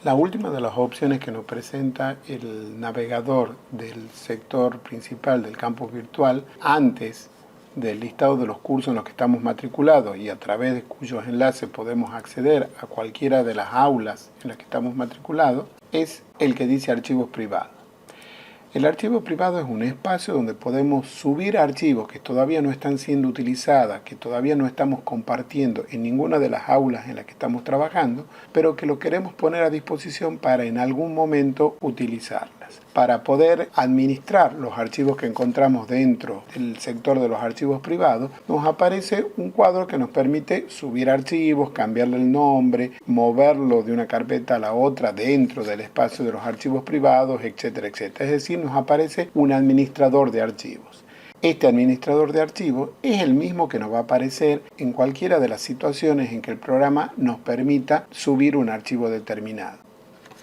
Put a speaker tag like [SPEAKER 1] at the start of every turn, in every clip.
[SPEAKER 1] La última de las opciones que nos presenta el navegador del sector principal del campus virtual antes del listado de los cursos en los que estamos matriculados y a través de cuyos enlaces podemos acceder a cualquiera de las aulas en las que estamos matriculados, es el que dice archivos privados. El archivo privado es un espacio donde podemos subir archivos que todavía no están siendo utilizados, que todavía no estamos compartiendo en ninguna de las aulas en las que estamos trabajando, pero que lo queremos poner a disposición para en algún momento utilizarlas. Para poder administrar los archivos que encontramos dentro del sector de los archivos privados, nos aparece un cuadro que nos permite subir archivos, cambiarle el nombre, moverlo de una carpeta a la otra dentro del espacio de los archivos privados, etcétera, etcétera. Es decir, nos aparece un administrador de archivos. Este administrador de archivos es el mismo que nos va a aparecer en cualquiera de las situaciones en que el programa nos permita subir un archivo determinado.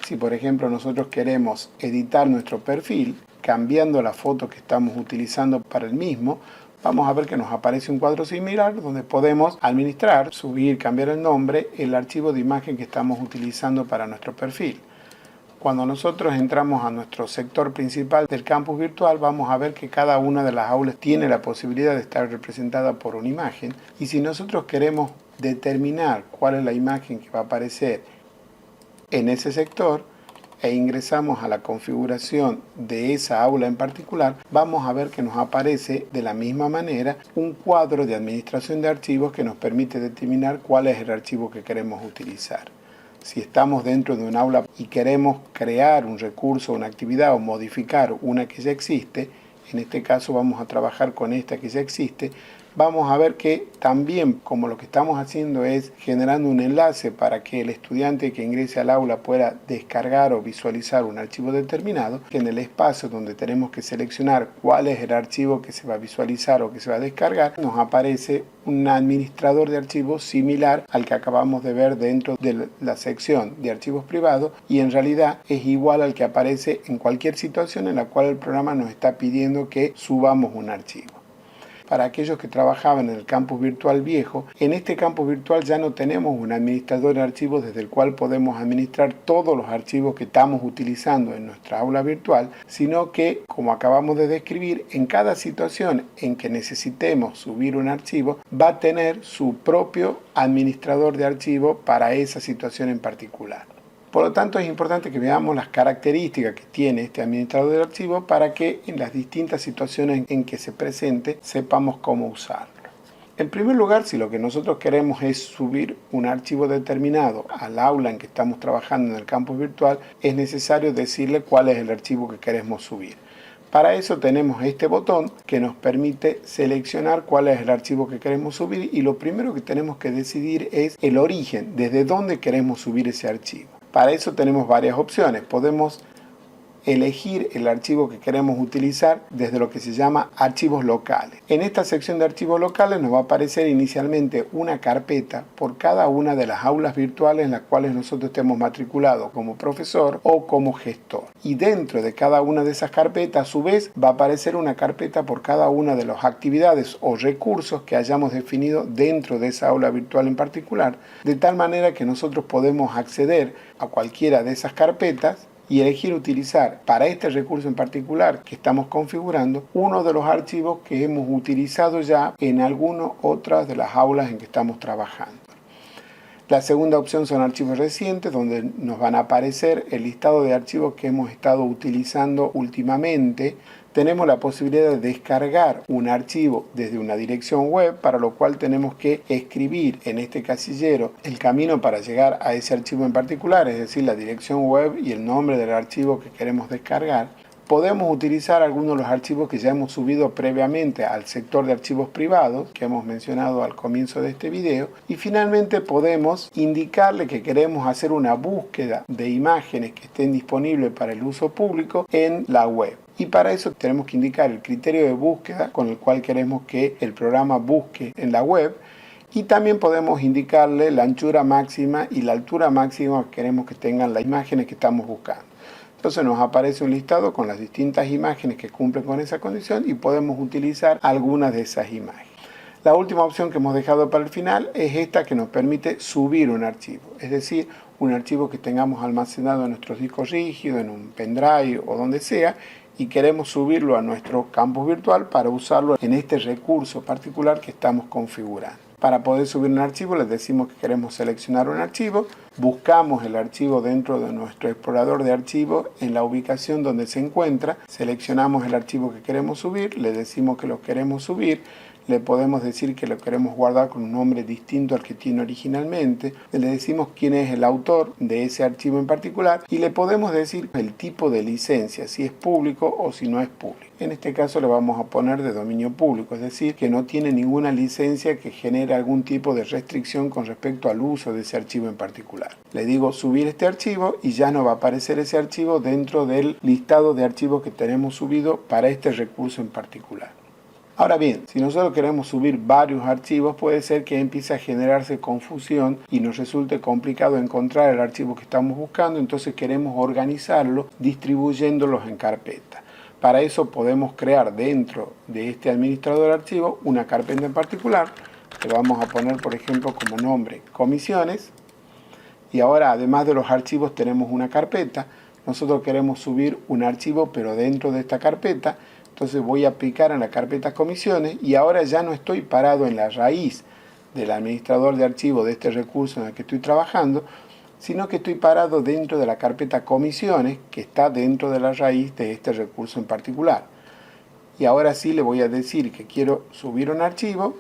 [SPEAKER 1] Si por ejemplo nosotros queremos editar nuestro perfil, cambiando la foto que estamos utilizando para el mismo, vamos a ver que nos aparece un cuadro similar donde podemos administrar, subir, cambiar el nombre, el archivo de imagen que estamos utilizando para nuestro perfil. Cuando nosotros entramos a nuestro sector principal del campus virtual, vamos a ver que cada una de las aulas tiene la posibilidad de estar representada por una imagen. Y si nosotros queremos determinar cuál es la imagen que va a aparecer en ese sector e ingresamos a la configuración de esa aula en particular, vamos a ver que nos aparece de la misma manera un cuadro de administración de archivos que nos permite determinar cuál es el archivo que queremos utilizar. Si estamos dentro de un aula y queremos crear un recurso, una actividad o modificar una que ya existe, en este caso vamos a trabajar con esta que ya existe, vamos a ver que también, como lo que estamos haciendo es generando un enlace para que el estudiante que ingrese al aula pueda descargar o visualizar un archivo determinado, que en el espacio donde tenemos que seleccionar cuál es el archivo que se va a visualizar o que se va a descargar, nos aparece un administrador de archivos similar al que acabamos de ver dentro de la sección de archivos privados y en realidad es igual al que aparece en cualquier situación en la cual el programa nos está pidiendo que subamos un archivo. Para aquellos que trabajaban en el campus virtual viejo, en este campus virtual ya no tenemos un administrador de archivos desde el cual podemos administrar todos los archivos que estamos utilizando en nuestra aula virtual, sino que, como acabamos de describir, en cada situación en que necesitemos subir un archivo, va a tener su propio administrador de archivos para esa situación en particular. Por lo tanto, es importante que veamos las características que tiene este administrador de archivos para que en las distintas situaciones en que se presente sepamos cómo usarlo. En primer lugar, si lo que nosotros queremos es subir un archivo determinado al aula en que estamos trabajando en el campus virtual, es necesario decirle cuál es el archivo que queremos subir. Para eso tenemos este botón que nos permite seleccionar cuál es el archivo que queremos subir y lo primero que tenemos que decidir es el origen, desde dónde queremos subir ese archivo. Para eso tenemos varias opciones. Podemos elegir el archivo que queremos utilizar desde lo que se llama archivos locales. En esta sección de archivos locales nos va a aparecer inicialmente una carpeta por cada una de las aulas virtuales en las cuales nosotros estemos matriculados como profesor o como gestor. Y dentro de cada una de esas carpetas, a su vez, va a aparecer una carpeta por cada una de las actividades o recursos que hayamos definido dentro de esa aula virtual en particular, de tal manera que nosotros podemos acceder a cualquiera de esas carpetas y elegir utilizar para este recurso en particular que estamos configurando uno de los archivos que hemos utilizado ya en algunas otras de las aulas en que estamos trabajando. La segunda opción son archivos recientes, donde nos van a aparecer el listado de archivos que hemos estado utilizando últimamente. Tenemos la posibilidad de descargar un archivo desde una dirección web, para lo cual tenemos que escribir en este casillero el camino para llegar a ese archivo en particular, es decir, la dirección web y el nombre del archivo que queremos descargar. Podemos utilizar algunos de los archivos que ya hemos subido previamente al sector de archivos privados, que hemos mencionado al comienzo de este video. Y finalmente podemos indicarle que queremos hacer una búsqueda de imágenes que estén disponibles para el uso público en la web. Y para eso tenemos que indicar el criterio de búsqueda con el cual queremos que el programa busque en la web. Y también podemos indicarle la anchura máxima y la altura máxima que queremos que tengan las imágenes que estamos buscando. Entonces nos aparece un listado con las distintas imágenes que cumplen con esa condición y podemos utilizar algunas de esas imágenes. La última opción que hemos dejado para el final es esta que nos permite subir un archivo, es decir, un archivo que tengamos almacenado en nuestros discos rígidos, en un pendrive o donde sea, y queremos subirlo a nuestro campus virtual para usarlo en este recurso particular que estamos configurando. Para poder subir un archivo les decimos que queremos seleccionar un archivo, buscamos el archivo dentro de nuestro explorador de archivos en la ubicación donde se encuentra, seleccionamos el archivo que queremos subir, le decimos que lo queremos subir, le podemos decir que lo queremos guardar con un nombre distinto al que tiene originalmente, le decimos quién es el autor de ese archivo en particular y le podemos decir el tipo de licencia, si es público o si no es público. En este caso le vamos a poner de dominio público, es decir, que no tiene ninguna licencia que genere algún tipo de restricción con respecto al uso de ese archivo en particular. Le digo subir este archivo y ya no va a aparecer ese archivo dentro del listado de archivos que tenemos subido para este recurso en particular. Ahora bien, si nosotros queremos subir varios archivos, puede ser que empiece a generarse confusión y nos resulte complicado encontrar el archivo que estamos buscando, entonces queremos organizarlo distribuyéndolos en carpetas. Para eso podemos crear dentro de este administrador de archivos una carpeta en particular, que vamos a poner por ejemplo como nombre comisiones, y ahora además de los archivos tenemos una carpeta. Nosotros queremos subir un archivo pero dentro de esta carpeta. Entonces voy a picar en la carpeta comisiones y ahora ya no estoy parado en la raíz del administrador de archivos de este recurso en el que estoy trabajando, sino que estoy parado dentro de la carpeta comisiones que está dentro de la raíz de este recurso en particular. Y ahora sí le voy a decir que quiero subir un archivo.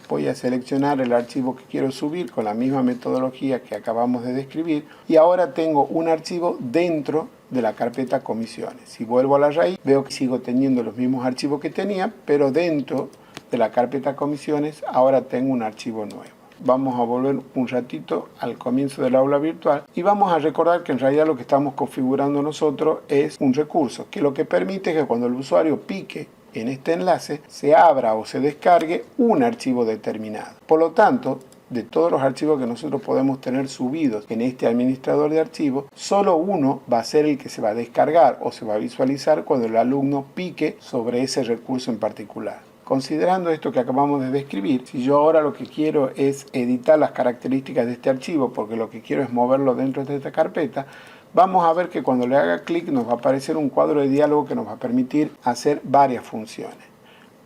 [SPEAKER 1] Voy a seleccionar el archivo que quiero subir con la misma metodología que acabamos de describir y ahora tengo un archivo dentro de la carpeta comisiones. Si vuelvo a la raíz veo que sigo teniendo los mismos archivos que tenía, pero dentro de la carpeta comisiones ahora tengo un archivo nuevo. Vamos a volver un ratito al comienzo del aula virtual y vamos a recordar que en realidad lo que estamos configurando nosotros es un recurso que lo que permite es que cuando el usuario pique en este enlace se abra o se descargue un archivo determinado. Por lo tanto, de todos los archivos que nosotros podemos tener subidos en este administrador de archivos, solo uno va a ser el que se va a descargar o se va a visualizar cuando el alumno pique sobre ese recurso en particular. Considerando esto que acabamos de describir, si yo ahora lo que quiero es editar las características de este archivo, porque lo que quiero es moverlo dentro de esta carpeta, vamos a ver que cuando le haga clic nos va a aparecer un cuadro de diálogo que nos va a permitir hacer varias funciones.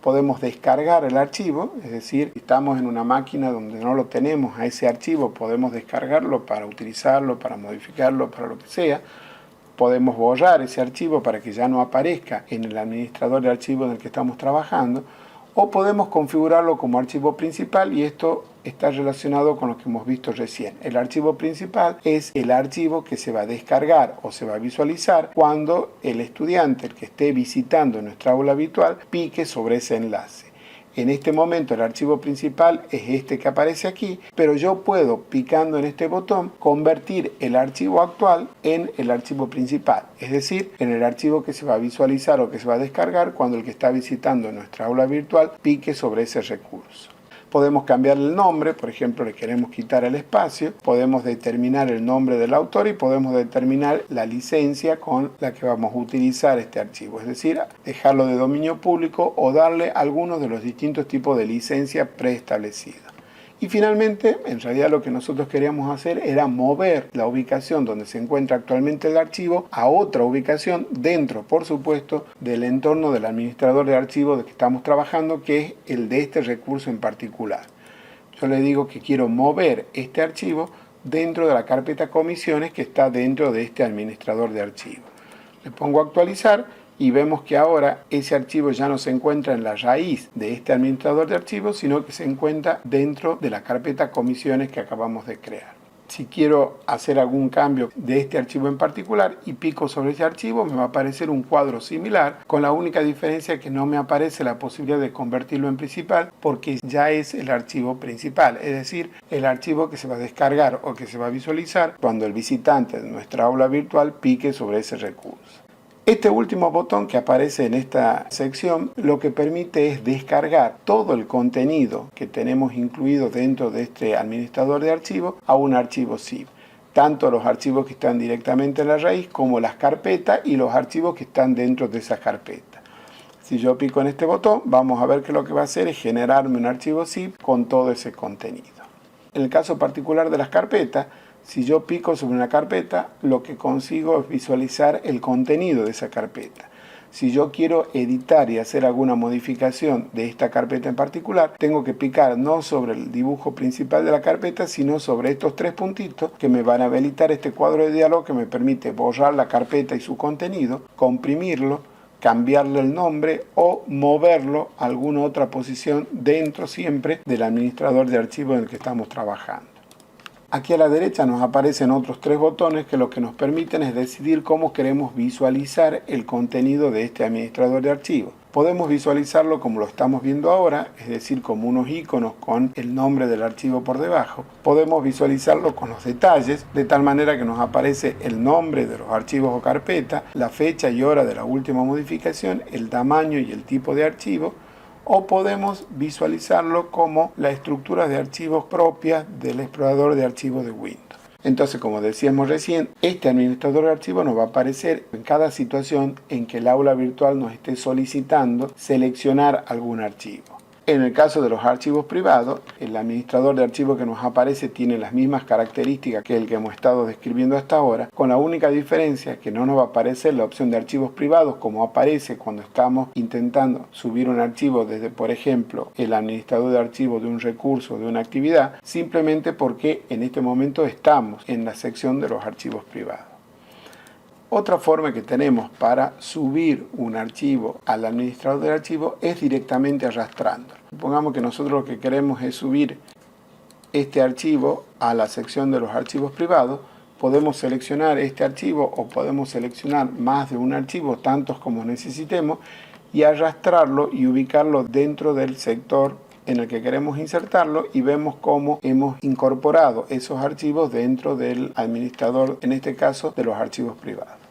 [SPEAKER 1] Podemos descargar el archivo, es decir, si estamos en una máquina donde no lo tenemos a ese archivo, podemos descargarlo para utilizarlo, para modificarlo, para lo que sea. Podemos borrar ese archivo para que ya no aparezca en el administrador de archivos en el que estamos trabajando, o podemos configurarlo como archivo principal y esto está relacionado con lo que hemos visto recién. El archivo principal es el archivo que se va a descargar o se va a visualizar cuando el estudiante, el que esté visitando nuestra aula virtual, pique sobre ese enlace. En este momento el archivo principal es este que aparece aquí, pero yo puedo, picando en este botón, convertir el archivo actual en el archivo principal, es decir, en el archivo que se va a visualizar o que se va a descargar cuando el que está visitando nuestra aula virtual pique sobre ese recurso. Podemos cambiarle el nombre, por ejemplo, le queremos quitar el espacio, podemos determinar el nombre del autor y podemos determinar la licencia con la que vamos a utilizar este archivo, es decir, dejarlo de dominio público o darle algunos de los distintos tipos de licencia preestablecidos. Y finalmente, en realidad lo que nosotros queríamos hacer era mover la ubicación donde se encuentra actualmente el archivo a otra ubicación dentro, por supuesto, del entorno del administrador de archivos de que estamos trabajando, que es el de este recurso en particular. Yo le digo que quiero mover este archivo dentro de la carpeta comisiones que está dentro de este administrador de archivos. Le pongo actualizar. Y vemos que ahora ese archivo ya no se encuentra en la raíz de este administrador de archivos, sino que se encuentra dentro de la carpeta comisiones que acabamos de crear. Si quiero hacer algún cambio de este archivo en particular y pico sobre ese archivo, me va a aparecer un cuadro similar, con la única diferencia que no me aparece la posibilidad de convertirlo en principal, porque ya es el archivo principal, es decir, el archivo que se va a descargar o que se va a visualizar cuando el visitante de nuestra aula virtual pique sobre ese recurso. Este último botón que aparece en esta sección lo que permite es descargar todo el contenido que tenemos incluido dentro de este administrador de archivos a un archivo zip. Tanto los archivos que están directamente en la raíz como las carpetas y los archivos que están dentro de esas carpetas. Si yo pico en este botón, vamos a ver que lo que va a hacer es generarme un archivo zip con todo ese contenido. En el caso particular de las carpetas, Si yo pico sobre una carpeta, lo que consigo es visualizar el contenido de esa carpeta. Si yo quiero editar y hacer alguna modificación de esta carpeta en particular, tengo que picar no sobre el dibujo principal de la carpeta, sino sobre estos 3 puntitos que me van a habilitar este cuadro de diálogo que me permite borrar la carpeta y su contenido, comprimirlo, cambiarle el nombre o moverlo a alguna otra posición dentro siempre del administrador de archivos en el que estamos trabajando. Aquí a la derecha nos aparecen otros 3 botones que lo que nos permiten es decidir cómo queremos visualizar el contenido de este administrador de archivos. Podemos visualizarlo como lo estamos viendo ahora, es decir, como unos iconos con el nombre del archivo por debajo. Podemos visualizarlo con los detalles, de tal manera que nos aparece el nombre de los archivos o carpetas, la fecha y hora de la última modificación, el tamaño y el tipo de archivo. O podemos visualizarlo como la estructura de archivos propia del explorador de archivos de Windows. Entonces, como decíamos recién, este administrador de archivos nos va a aparecer en cada situación en que el aula virtual nos esté solicitando seleccionar algún archivo. En el caso de los archivos privados, el administrador de archivos que nos aparece tiene las mismas características que el que hemos estado describiendo hasta ahora, con la única diferencia que no nos va a aparecer la opción de archivos privados como aparece cuando estamos intentando subir un archivo desde, por ejemplo, el administrador de archivos de un recurso o de una actividad, simplemente porque en este momento estamos en la sección de los archivos privados. Otra forma que tenemos para subir un archivo al administrador del archivo es directamente arrastrándolo. Supongamos que nosotros lo que queremos es subir este archivo a la sección de los archivos privados. Podemos seleccionar este archivo o podemos seleccionar más de un archivo, tantos como necesitemos, y arrastrarlo y ubicarlo dentro del sector en el que queremos insertarlo, y vemos cómo hemos incorporado esos archivos dentro del administrador, en este caso de los archivos privados.